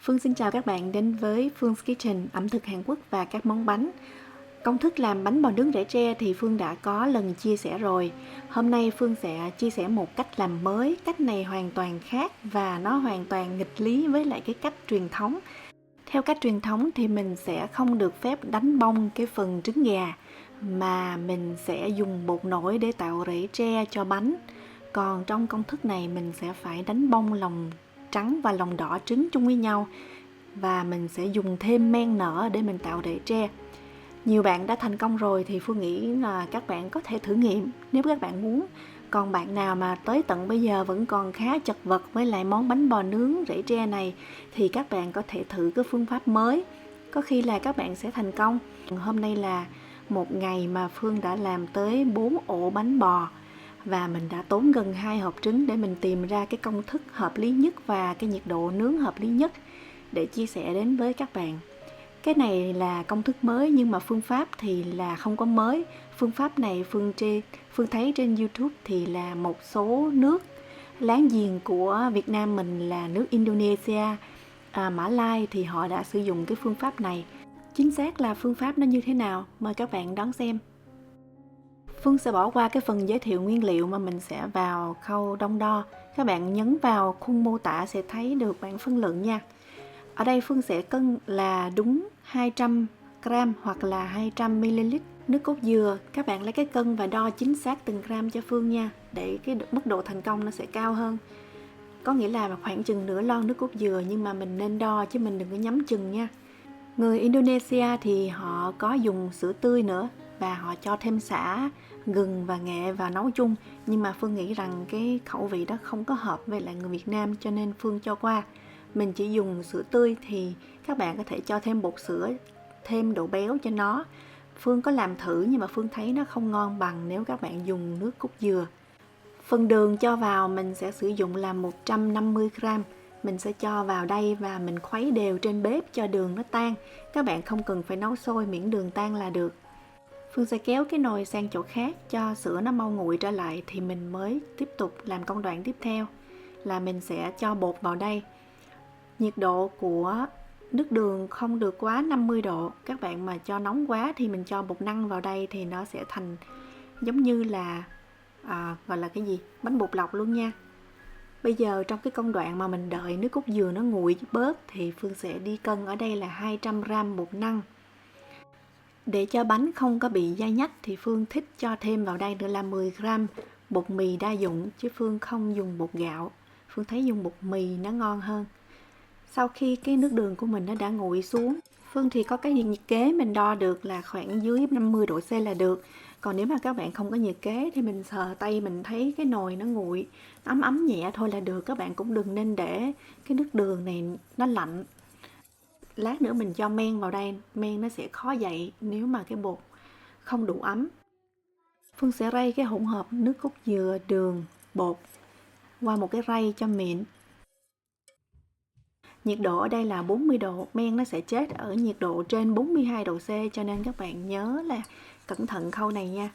Phương xin chào các bạn đến với Phương Kitchen, ẩm thực Hàn Quốc và các món bánh. Công thức làm bánh bò nướng rễ tre thì Phương đã có lần chia sẻ rồi. Hôm nay Phương sẽ chia sẻ một cách làm mới. Cách này hoàn toàn khác và nó hoàn toàn nghịch lý với lại cái cách truyền thống. Theo cách truyền thống thì mình sẽ không được phép đánh bong cái phần trứng gà, mà mình sẽ dùng bột nổi để tạo rễ tre cho bánh. Còn trong công thức này mình sẽ phải đánh bong lòng trắng và lòng đỏ trứng chung với nhau, và mình sẽ dùng thêm men nở để mình tạo rễ tre. Nhiều bạn đã thành công rồi thì Phương nghĩ là các bạn có thể thử nghiệm nếu các bạn muốn. Còn bạn nào mà tới tận bây giờ vẫn còn khá chật vật với lại món bánh bò nướng rễ tre này thì các bạn có thể thử cái phương pháp mới. Có khi là các bạn sẽ thành công. Hôm nay là một ngày mà Phương đã làm tới 4 ổ bánh bò, và mình đã tốn gần 2 hộp trứng để mình tìm ra cái công thức hợp lý nhất và cái nhiệt độ nướng hợp lý nhất để chia sẻ đến với các bạn. Cái này là công thức mới nhưng mà phương pháp thì là không có mới. Phương pháp này Phương thấy trên YouTube thì là một số nước láng giềng của Việt Nam mình là nước Indonesia, Mã Lai thì họ đã sử dụng cái phương pháp này. Chính xác là phương pháp nó như thế nào? Mời các bạn đón xem. Phương sẽ bỏ qua cái phần giới thiệu nguyên liệu mà mình sẽ vào khâu đong đo. Các bạn nhấn vào khung mô tả sẽ thấy được bảng phân lượng nha. Ở đây Phương sẽ cân là đúng 200 gram hoặc là 200 ml nước cốt dừa. Các bạn lấy cái cân và đo chính xác từng gram cho Phương nha, để cái mức độ thành công nó sẽ cao hơn. Có nghĩa là khoảng chừng nửa lon nước cốt dừa, nhưng mà mình nên đo chứ mình đừng có nhắm chừng nha. Người Indonesia thì họ có dùng sữa tươi nữa, và họ cho thêm sả, gừng và nghệ vào nấu chung. Nhưng mà Phương nghĩ rằng cái khẩu vị đó không có hợp với lại người Việt Nam, cho nên Phương cho qua. Mình chỉ dùng sữa tươi thì các bạn có thể cho thêm bột sữa, thêm độ béo cho nó. Phương có làm thử nhưng mà Phương thấy nó không ngon bằng nếu các bạn dùng nước cốt dừa. Phần đường cho vào mình sẽ sử dụng là 150 gram. Mình sẽ cho vào đây và mình khuấy đều trên bếp cho đường nó tan. Các bạn không cần phải nấu sôi, miễn đường tan là được. Phương sẽ kéo cái nồi sang chỗ khác cho sữa nó mau nguội trở lại thì mình mới tiếp tục làm công đoạn tiếp theo là mình sẽ cho bột vào đây. Nhiệt độ của nước đường không được quá 50 độ. Các bạn mà cho nóng quá thì mình cho bột năng vào đây thì nó sẽ thành giống như là gọi là cái gì? Bánh bột lọc luôn nha. Bây giờ trong cái công đoạn mà mình đợi nước cốt dừa nó nguội bớt thì Phương sẽ đi cân ở đây là 200 gram bột năng. Để cho bánh không có bị dai nhách thì Phương thích cho thêm vào đây nữa là 10 gram bột mì đa dụng, chứ Phương không dùng bột gạo. Phương thấy dùng bột mì nó ngon hơn. Sau khi cái nước đường của mình nó đã nguội xuống, Phương thì có cái nhiệt kế mình đo được là khoảng dưới 50 độ C là được. Còn nếu mà các bạn không có nhiệt kế thì mình sờ tay mình thấy cái nồi nó nguội, ấm ấm nhẹ thôi là được. Các bạn cũng đừng nên để cái nước đường này nó lạnh. Lát nữa mình cho men vào đây, men nó sẽ khó dậy nếu mà cái bột không đủ ấm. Phương sẽ rây cái hỗn hợp nước cốt dừa, đường, bột qua một cái rây cho mịn. Nhiệt độ ở đây là 40 độ, men nó sẽ chết ở nhiệt độ trên 42 độ C, cho nên các bạn nhớ là cẩn thận khâu này nha.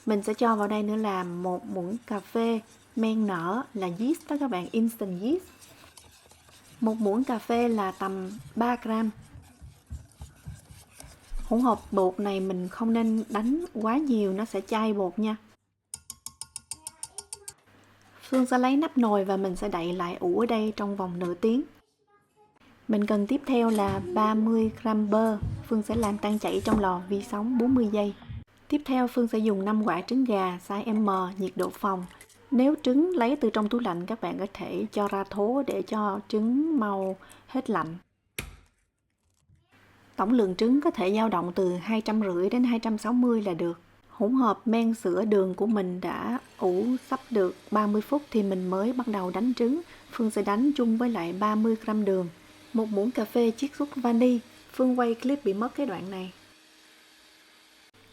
Mình sẽ cho vào đây nữa là 1 muỗng cà phê men nở là yeast đó các bạn, instant yeast. 1 muỗng cà phê là tầm 3 gram. Hỗn hợp bột này mình không nên đánh quá nhiều, nó sẽ chai bột nha. Phương sẽ lấy nắp nồi và mình sẽ đậy lại ủ ở đây trong vòng nửa tiếng. Mình cần tiếp theo là 30 gram bơ. Phương sẽ làm tan chảy trong lò vi sóng 40 giây. Tiếp theo Phương sẽ dùng 5 quả trứng gà size M, nhiệt độ phòng. Nếu trứng lấy từ trong tủ lạnh các bạn có thể cho ra thố để cho trứng mau hết lạnh. Tổng lượng trứng có thể dao động từ 250 đến 260 là được. Hỗn hợp men sữa đường của mình đã ủ sắp được 30 phút thì mình mới bắt đầu đánh trứng. Phương sẽ đánh chung với lại 30 gram đường. 1 muỗng cà phê chiết xuất vani. Phương quay clip bị mất cái đoạn này.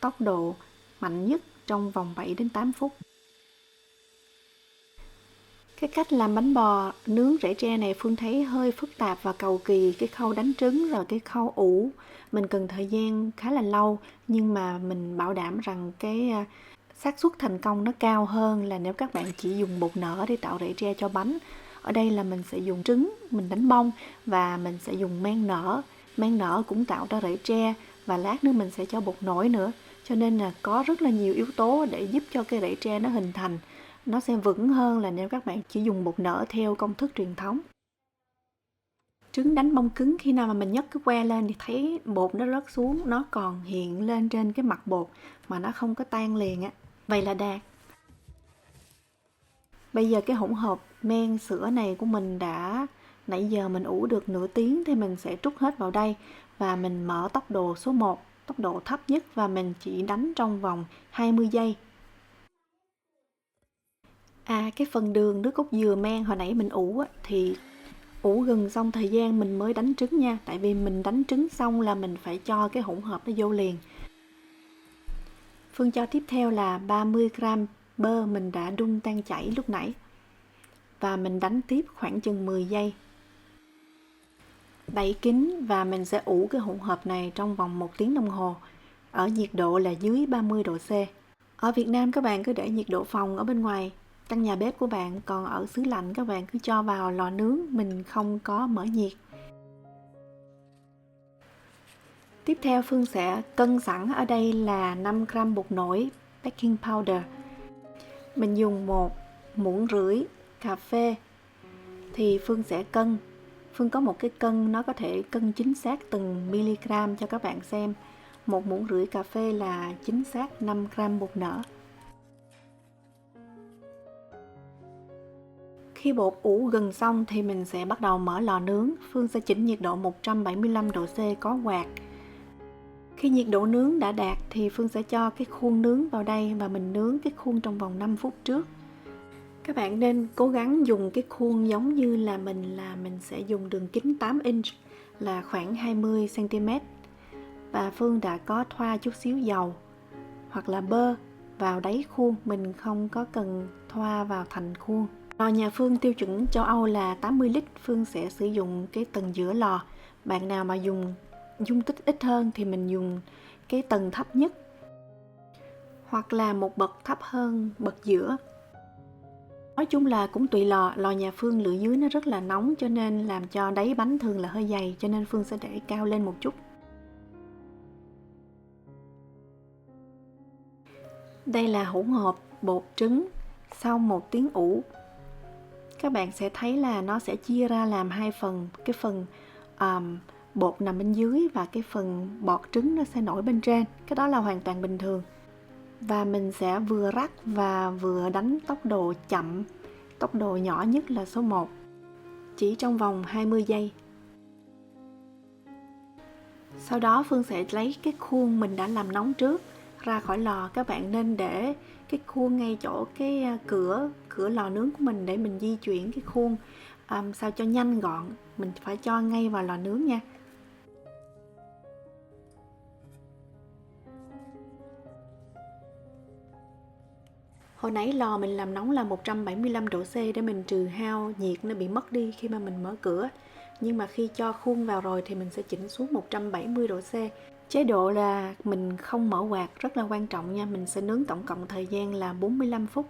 Tốc độ mạnh nhất trong vòng 7 đến 8 phút. Cái cách làm bánh bò nướng rễ tre này Phương thấy hơi phức tạp và cầu kỳ. Cái khâu đánh trứng rồi cái khâu ủ mình cần thời gian khá là lâu, nhưng mà mình bảo đảm rằng cái xác suất thành công nó cao hơn là nếu các bạn chỉ dùng bột nở để tạo rễ tre cho bánh. Ở đây là mình sẽ dùng trứng, mình đánh bông và mình sẽ dùng men nở. Men nở cũng tạo ra rễ tre và lát nữa mình sẽ cho bột nổi nữa. Cho nên là có rất là nhiều yếu tố để giúp cho cái rễ tre nó hình thành. Nó sẽ vững hơn là nếu các bạn chỉ dùng bột nở theo công thức truyền thống. Trứng đánh bông cứng, khi nào mà mình nhấc cái que lên thì thấy bột nó rớt xuống, nó còn hiện lên trên cái mặt bột mà nó không có tan liền á. Vậy là đạt. Bây giờ cái hỗn hợp men sữa này của mình đã nãy giờ mình ủ được nửa tiếng thì mình sẽ trút hết vào đây và mình mở tốc độ số 1, tốc độ thấp nhất và mình chỉ đánh trong vòng 20 giây. Cái phần đường, nước cốt dừa, men hồi nãy mình ủ á, thì ủ gừng xong thời gian mình mới đánh trứng nha, tại vì mình đánh trứng xong là mình phải cho cái hỗn hợp nó vô liền. Phương cho tiếp theo là 30g bơ mình đã đun tan chảy lúc nãy và mình đánh tiếp khoảng chừng 10 giây. Đậy kín và mình sẽ ủ cái hỗn hợp này trong vòng 1 tiếng đồng hồ ở nhiệt độ là dưới 30 độ C. Ở Việt Nam các bạn cứ để nhiệt độ phòng ở bên ngoài căn nhà bếp của bạn, còn ở xứ lạnh các bạn cứ cho vào lò nướng, mình không có mở nhiệt. Tiếp theo Phương sẽ cân sẵn ở đây là 5g bột nổi baking powder. Mình dùng 1,5 muỗng cà phê thì Phương sẽ cân. Phương có một cái cân nó có thể cân chính xác từng mg cho các bạn xem. 1,5 muỗng cà phê là chính xác 5g bột nở. Khi bột ủ gần xong thì mình sẽ bắt đầu mở lò nướng. Phương sẽ chỉnh nhiệt độ 175 độ C có quạt. Khi nhiệt độ nướng đã đạt thì Phương sẽ cho cái khuôn nướng vào đây và mình nướng cái khuôn trong vòng 5 phút trước. Các bạn nên cố gắng dùng cái khuôn giống như là mình sẽ dùng đường kính 8 inch là khoảng 20 cm. Và Phương đã có thoa chút xíu dầu hoặc là bơ vào đáy khuôn, mình không có cần thoa vào thành khuôn. Lò nhà Phương tiêu chuẩn châu Âu là 80 lít, Phương sẽ sử dụng cái tầng giữa lò. Bạn nào mà dùng dung tích ít hơn thì mình dùng cái tầng thấp nhất hoặc là một bậc thấp hơn bậc giữa. Nói chung là cũng tùy lò, lò nhà Phương lửa dưới nó rất là nóng cho nên làm cho đáy bánh thường là hơi dày, cho nên Phương sẽ để cao lên một chút. Đây là hỗn hợp bột trứng sau 1 tiếng ủ. Các bạn sẽ thấy là nó sẽ chia ra làm hai phần, cái phần bột nằm bên dưới và cái phần bọt trứng nó sẽ nổi bên trên. Cái đó là hoàn toàn bình thường. Và mình sẽ vừa rắc và vừa đánh tốc độ chậm, tốc độ nhỏ nhất là số 1, chỉ trong vòng 20 giây. Sau đó Phương sẽ lấy cái khuôn mình đã làm nóng trước ra khỏi lò. Các bạn nên để cái khuôn ngay chỗ cái cửa lò nướng của mình để mình di chuyển cái khuôn sao cho nhanh gọn. Mình phải cho ngay vào lò nướng nha. Hồi nãy lò mình làm nóng là 175 độ C để mình trừ hao nhiệt nó bị mất đi khi mà mình mở cửa. Nhưng mà khi cho khuôn vào rồi thì mình sẽ chỉnh xuống 170 độ C. Chế độ là mình không mở quạt rất là quan trọng nha. Mình sẽ nướng tổng cộng thời gian là 45 phút.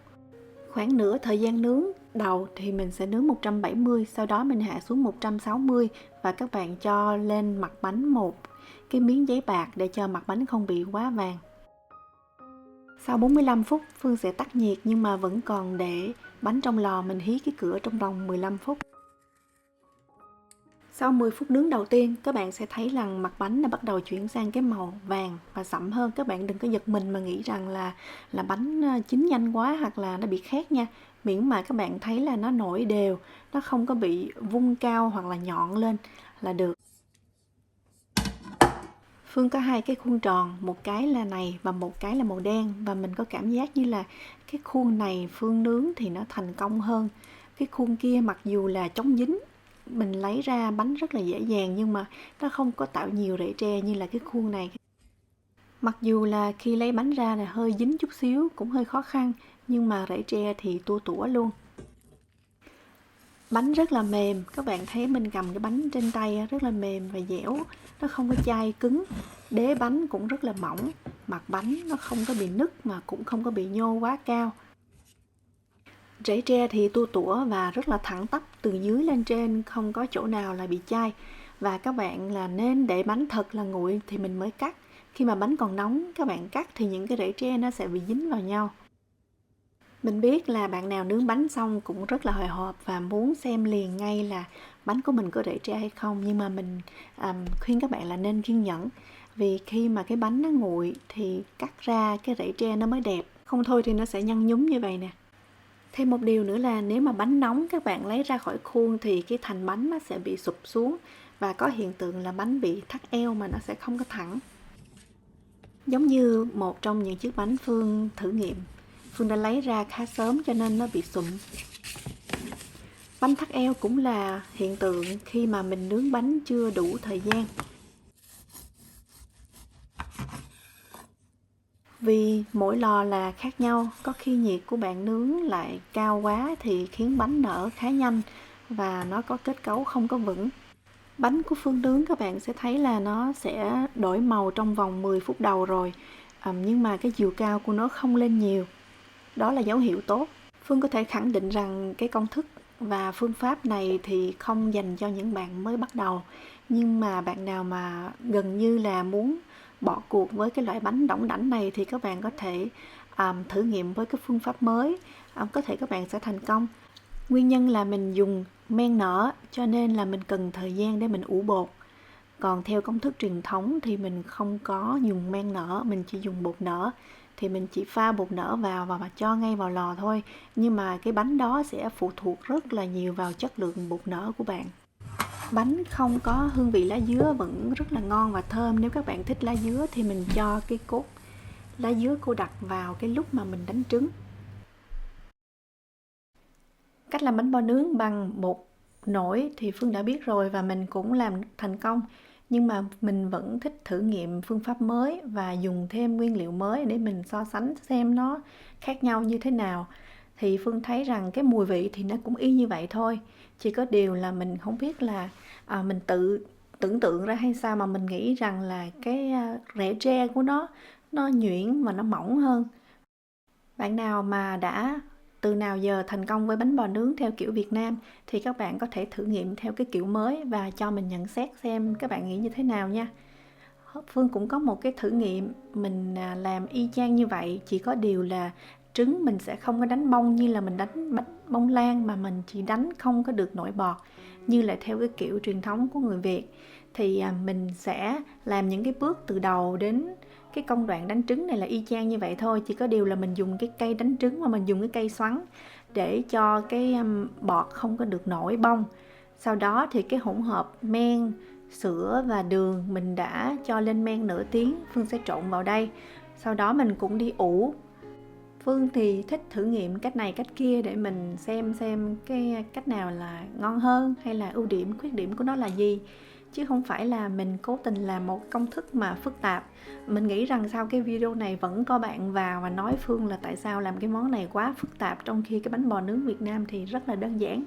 Khoảng nửa thời gian nướng đầu thì mình sẽ nướng 170, sau đó mình hạ xuống 160 và các bạn cho lên mặt bánh một cái miếng giấy bạc để cho mặt bánh không bị quá vàng. Sau 45 phút Phương sẽ tắt nhiệt nhưng mà vẫn còn để bánh trong lò, mình hí cái cửa trong vòng 15 phút. Sau 10 phút nướng đầu tiên, các bạn sẽ thấy rằng mặt bánh đã bắt đầu chuyển sang cái màu vàng và sẫm hơn. Các bạn đừng có giật mình mà nghĩ rằng là bánh chín nhanh quá hoặc là nó bị khét nha. Miễn mà các bạn thấy là nó nổi đều, nó không có bị vung cao hoặc là nhọn lên là được. Phương có hai cái khuôn tròn, một cái là này và một cái là màu đen, và mình có cảm giác như là cái khuôn này Phương nướng thì nó thành công hơn. Cái khuôn kia mặc dù là chống dính, mình lấy ra bánh rất là dễ dàng nhưng mà nó không có tạo nhiều rễ tre như là cái khuôn này. Mặc dù là khi lấy bánh ra là hơi dính chút xíu, cũng hơi khó khăn, nhưng mà rễ tre thì tua tủa luôn. Bánh rất là mềm, các bạn thấy mình cầm cái bánh trên tay rất là mềm và dẻo, nó không có chai cứng. Đế bánh cũng rất là mỏng, mặt bánh nó không có bị nứt mà cũng không có bị nhô quá cao. Rễ tre thì tua tủa và rất là thẳng tắp từ dưới lên trên, không có chỗ nào là bị chai. Và các bạn là nên để bánh thật là nguội thì mình mới cắt. Khi mà bánh còn nóng, các bạn cắt thì những cái rễ tre nó sẽ bị dính vào nhau. Mình biết là bạn nào nướng bánh xong cũng rất là hồi hộp và muốn xem liền ngay là bánh của mình có rễ tre hay không. Nhưng mà mình khuyên các bạn là nên kiên nhẫn. Vì khi mà cái bánh nó nguội thì cắt ra cái rễ tre nó mới đẹp. Không thôi thì nó sẽ nhăn nhúm như vậy nè. Thêm một điều nữa là nếu mà bánh nóng các bạn lấy ra khỏi khuôn thì cái thành bánh nó sẽ bị sụp xuống và có hiện tượng là bánh bị thắt eo mà nó sẽ không có thẳng. Giống như một trong những chiếc bánh Phương thử nghiệm, Phương đã lấy ra khá sớm cho nên nó bị sụm. Bánh thắt eo cũng là hiện tượng khi mà mình nướng bánh chưa đủ thời gian. Vì mỗi lò là khác nhau, có khi nhiệt của bạn nướng lại cao quá thì khiến bánh nở khá nhanh và nó có kết cấu không có vững. Bánh của Phương nướng các bạn sẽ thấy là nó sẽ đổi màu trong vòng 10 phút đầu rồi, nhưng mà cái chiều cao của nó không lên nhiều. Đó là dấu hiệu tốt. Phương có thể khẳng định rằng cái công thức và phương pháp này thì không dành cho những bạn mới bắt đầu. Nhưng mà bạn nào mà gần như là muốn bỏ cuộc với cái loại bánh đỏng đảnh này thì các bạn có thể thử nghiệm với cái phương pháp mới. Có thể các bạn sẽ thành công. Nguyên nhân là mình dùng men nở cho nên là mình cần thời gian để mình ủ bột. Còn theo công thức truyền thống thì mình không có dùng men nở, mình chỉ dùng bột nở. Thì mình chỉ pha bột nở vào và cho ngay vào lò thôi. Nhưng mà cái bánh đó sẽ phụ thuộc rất là nhiều vào chất lượng bột nở của bạn. Bánh không có hương vị lá dứa vẫn rất là ngon và thơm. Nếu các bạn thích lá dứa thì mình cho cái cốt lá dứa cô đặc vào cái lúc mà mình đánh trứng. Cách làm bánh bo nướng bằng bột nổi thì Phương đã biết rồi và mình cũng làm thành công. Nhưng mà mình vẫn thích thử nghiệm phương pháp mới và dùng thêm nguyên liệu mới để mình so sánh xem nó khác nhau như thế nào. Thì Phương thấy rằng cái mùi vị thì nó cũng y như vậy thôi. Chỉ có điều là mình không biết là mình tự tưởng tượng ra hay sao mà mình nghĩ rằng là cái rễ tre của nó nhuyễn và nó mỏng hơn. Bạn nào mà đã từ nào giờ thành công với bánh bò nướng theo kiểu Việt Nam thì các bạn có thể thử nghiệm theo cái kiểu mới và cho mình nhận xét xem các bạn nghĩ như thế nào nha. Phương cũng có một cái thử nghiệm mình làm y chang như vậy, chỉ có điều là trứng mình sẽ không có đánh bông như là mình đánh bánh bông lan mà mình chỉ đánh không có được nổi bọt như là theo cái kiểu truyền thống của người Việt. Thì mình sẽ làm những cái bước từ đầu đến cái công đoạn đánh trứng này là y chang như vậy thôi, chỉ có điều là mình dùng cái cây đánh trứng mà mình dùng cái cây xoắn để cho cái bọt không có được nổi bông. Sau đó thì cái hỗn hợp men, sữa và đường mình đã cho lên men nửa tiếng, Phương sẽ trộn vào đây. Sau đó mình cũng đi ủ. Phương thì thích thử nghiệm cách này cách kia để mình xem cái cách nào là ngon hơn hay là ưu điểm khuyết điểm của nó là gì, chứ không phải là mình cố tình làm một công thức mà phức tạp. Mình nghĩ rằng sau cái video này vẫn có bạn vào và nói Phương là tại sao làm cái món này quá phức tạp trong khi cái bánh bò nướng Việt Nam thì rất là đơn giản.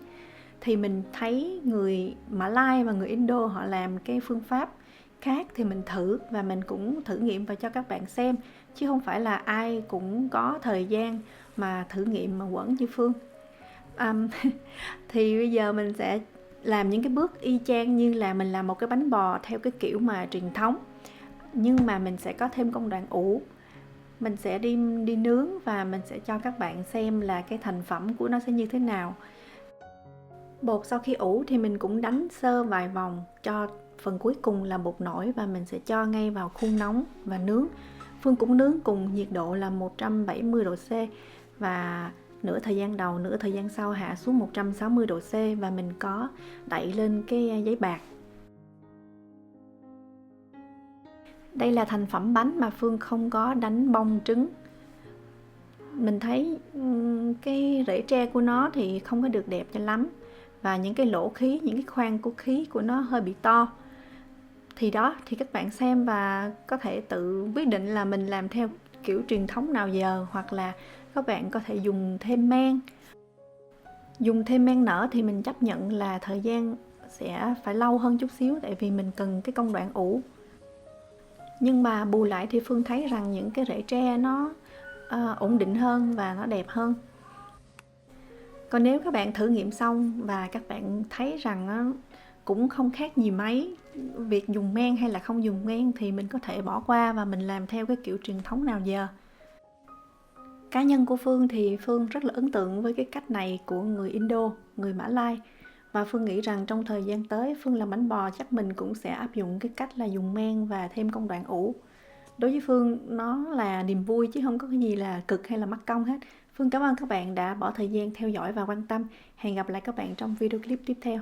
Thì mình thấy người Mã Lai và người Indo họ làm cái phương pháp khác thì mình thử và mình cũng thử nghiệm và cho các bạn xem, chứ không phải là ai cũng có thời gian mà thử nghiệm mà quẩn như Phương. Thì bây giờ mình sẽ làm những cái bước y chang như là mình làm một cái bánh bò theo cái kiểu mà truyền thống, nhưng mà mình sẽ có thêm công đoạn ủ. Mình sẽ đi nướng và mình sẽ cho các bạn xem là cái thành phẩm của nó sẽ như thế nào. Bột sau khi ủ thì mình cũng đánh sơ vài vòng cho phần cuối cùng là bột nổi và mình sẽ cho ngay vào khuôn nóng và nướng. Phương cũng nướng cùng nhiệt độ là 170 độ C và nửa thời gian đầu, nửa thời gian sau hạ xuống 160 độ C và mình có đậy lên cái giấy bạc. Đây là thành phẩm bánh mà Phương không có đánh bông trứng. Mình thấy cái rễ tre của nó thì không có được đẹp cho lắm và những cái lỗ khí, những cái khoang của khí của nó hơi bị to. Thì đó, thì các bạn xem và có thể tự quyết định là mình làm theo kiểu truyền thống nào giờ, hoặc là các bạn có thể dùng thêm men. Dùng thêm men nở thì mình chấp nhận là thời gian sẽ phải lâu hơn chút xíu tại vì mình cần cái công đoạn ủ. Nhưng mà bù lại thì Phương thấy rằng những cái rễ tre nó ổn định hơn và nó đẹp hơn. Còn nếu các bạn thử nghiệm xong và các bạn thấy rằng á, cũng không khác gì mấy việc dùng men hay là không dùng men, thì mình có thể bỏ qua và mình làm theo cái kiểu truyền thống nào giờ. Cá nhân của Phương thì Phương rất là ấn tượng với cái cách này của người Indo, người Mã Lai. Và Phương nghĩ rằng trong thời gian tới Phương làm bánh bò chắc mình cũng sẽ áp dụng cái cách là dùng men và thêm công đoạn ủ. Đối với Phương nó là niềm vui chứ không có cái gì là cực hay là mắc công hết. Phương cảm ơn các bạn đã bỏ thời gian theo dõi và quan tâm. Hẹn gặp lại các bạn trong video clip tiếp theo.